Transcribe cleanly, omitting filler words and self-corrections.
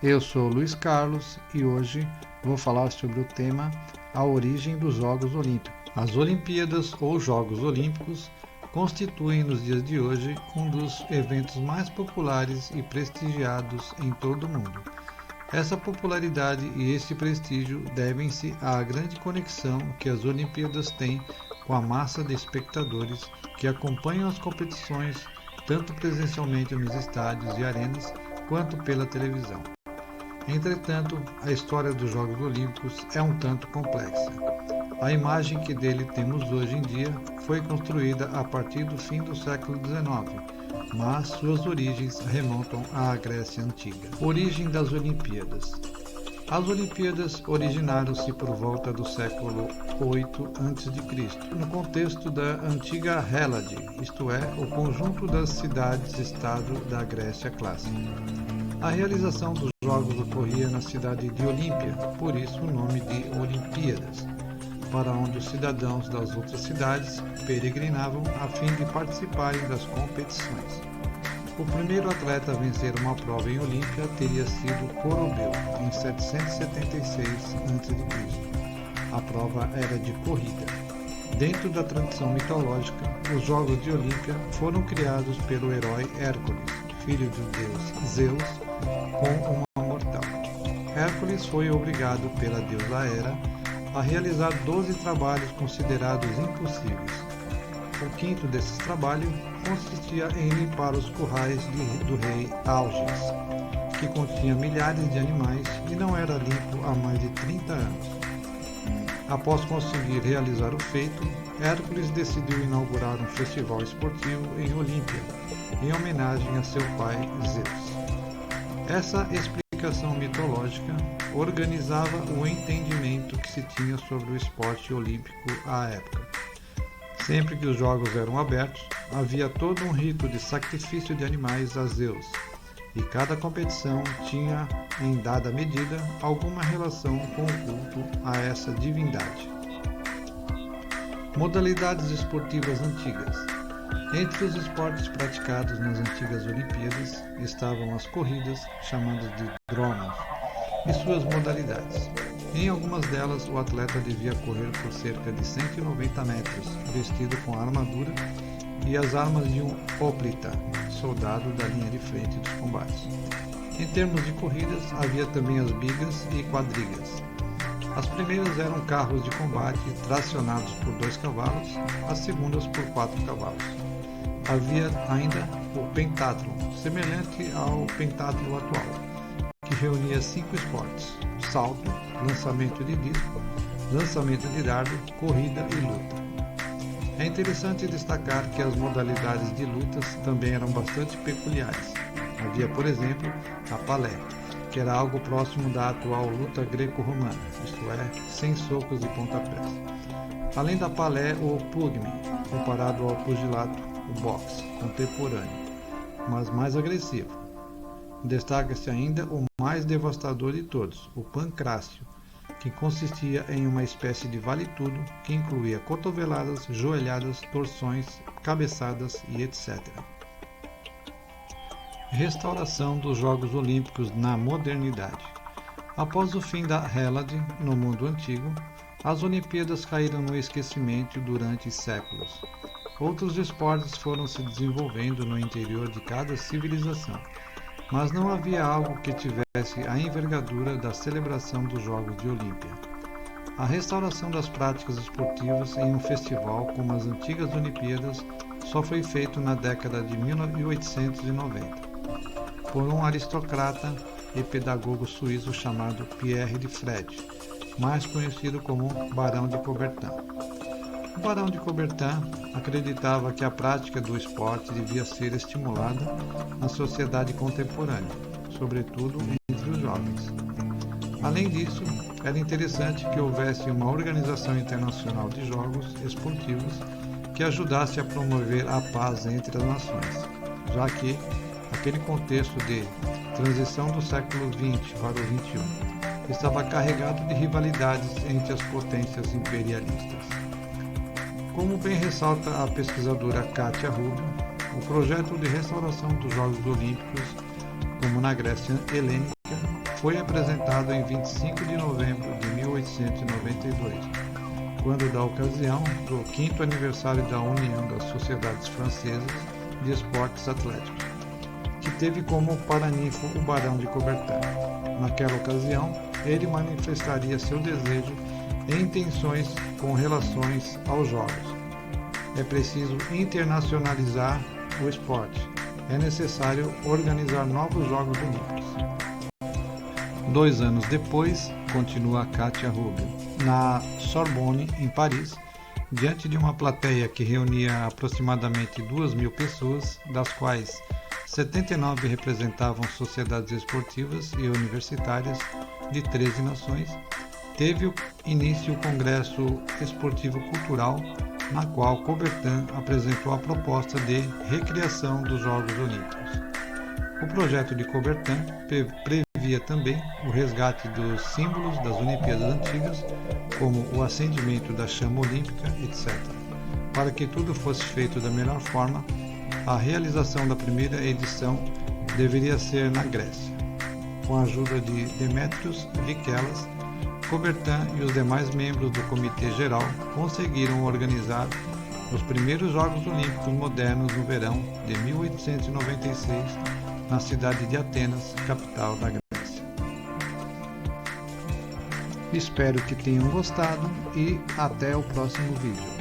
Eu sou Luiz Carlos e hoje vou falar sobre o tema A origem dos Jogos Olímpicos. As Olimpíadas ou Jogos Olímpicos constituem nos dias de hoje um dos eventos mais populares e prestigiados em todo o mundo. Essa popularidade e este prestígio devem-se à grande conexão que as Olimpíadas têm com a massa de espectadores que acompanham as competições tanto presencialmente nos estádios e arenas quanto pela televisão. Entretanto, a história dos Jogos Olímpicos é um tanto complexa. A imagem que dele temos hoje em dia foi construída a partir do fim do século XIX, mas suas origens remontam à Grécia Antiga. Origem das Olimpíadas. As Olimpíadas originaram-se por volta do século VIII a.C., no contexto da antiga Hélade, isto é, o conjunto das cidades-estado da Grécia clássica. A realização dos Jogos ocorria na cidade de Olímpia, por isso o nome de Olimpíadas, para onde os cidadãos das outras cidades peregrinavam a fim de participarem das competições. O primeiro atleta a vencer uma prova em Olímpia teria sido Corobeu, em 776 a.C. A prova era de corrida. Dentro da tradição mitológica, os Jogos de Olímpia foram criados pelo herói Hércules, filho do deus Zeus, com uma mortal. Hércules foi obrigado pela deusa Hera a realizar 12 trabalhos considerados impossíveis. O quinto desses trabalhos consistia em limpar os currais do rei Algis, que continha milhares de animais e não era limpo há mais de 30 anos. Após conseguir realizar o feito, Hércules decidiu inaugurar um festival esportivo em Olímpia, em homenagem a seu pai Zeus. Essa explicação mitológica organizava o entendimento que se tinha sobre o esporte olímpico à época. Sempre que os jogos eram abertos, havia todo um rito de sacrifício de animais a Zeus, e cada competição tinha, em dada medida, alguma relação com o culto a essa divindade. Modalidades esportivas antigas. Entre os esportes praticados nas antigas Olimpíadas estavam as corridas, chamadas de dromos, e suas modalidades. Em algumas delas, o atleta devia correr por cerca de 190 metros, vestido com a armadura e as armas de um hoplita, soldado da linha de frente dos combates. Em termos de corridas, havia também as bigas e quadrigas. As primeiras eram carros de combate tracionados por 2 cavalos, as segundas por 4 cavalos. Havia ainda o pentátlon, semelhante ao pentátlon atual, que reunia 5 esportes: salto, lançamento de disco, lançamento de dardo, corrida e luta. É interessante destacar que as modalidades de lutas também eram bastante peculiares. Havia, por exemplo, a palé, que era algo próximo da atual luta greco-romana, isto é, sem socos e pontapés. Além da palé, o pugme, comparado ao pugilato, o boxe, contemporâneo, mas mais agressivo. Destaca-se ainda o mais devastador de todos, o pancrácio, que consistia em uma espécie de vale-tudo que incluía cotoveladas, joelhadas, torções, cabeçadas e etc. Restauração dos Jogos Olímpicos na modernidade. Após o fim da Hélade, no mundo antigo, as Olimpíadas caíram no esquecimento durante séculos. Outros esportes foram se desenvolvendo no interior de cada civilização, mas não havia algo que tivesse a envergadura da celebração dos Jogos de Olímpia. A restauração das práticas esportivas em um festival como as antigas Olimpíadas só foi feito na década de 1890, por um aristocrata e pedagogo suíço chamado Pierre de Fred, mais conhecido como Barão de Coubertin. O Barão de Coubertin acreditava que a prática do esporte devia ser estimulada na sociedade contemporânea, sobretudo entre os jovens. Além disso, era interessante que houvesse uma organização internacional de jogos esportivos que ajudasse a promover a paz entre as nações, já que aquele contexto de transição do século XX para o XXI estava carregado de rivalidades entre as potências imperialistas. Como bem ressalta a pesquisadora Kátia Rubio, o projeto de restauração dos Jogos Olímpicos, como na Grécia Helênica, foi apresentado em 25 de novembro de 1892, quando da ocasião do 5º aniversário da União das Sociedades Francesas de Esportes Atléticos, que teve como paraninfo o Barão de Coubertin. Naquela ocasião, ele manifestaria seu desejo e intenções com relações aos jogos. É preciso internacionalizar o esporte. É necessário organizar novos Jogos Olímpicos. 2 anos depois, continua Katia Rubio, na Sorbonne, em Paris, diante de uma plateia que reunia aproximadamente 2.000 pessoas, das quais 79 representavam sociedades esportivas e universitárias de 13 nações, teve início o Congresso Esportivo Cultural, na qual Coubertin apresentou a proposta de recriação dos Jogos Olímpicos. O projeto de Coubertin previa também o resgate dos símbolos das Olimpíadas antigas, como o acendimento da chama olímpica, etc. Para que tudo fosse feito da melhor forma, a realização da primeira edição deveria ser na Grécia. Com a ajuda de Demetrios Vikelas, Coubertin e os demais membros do Comitê Geral conseguiram organizar os primeiros Jogos Olímpicos modernos no verão de 1896, na cidade de Atenas, capital da Grécia. Espero que tenham gostado e até o próximo vídeo.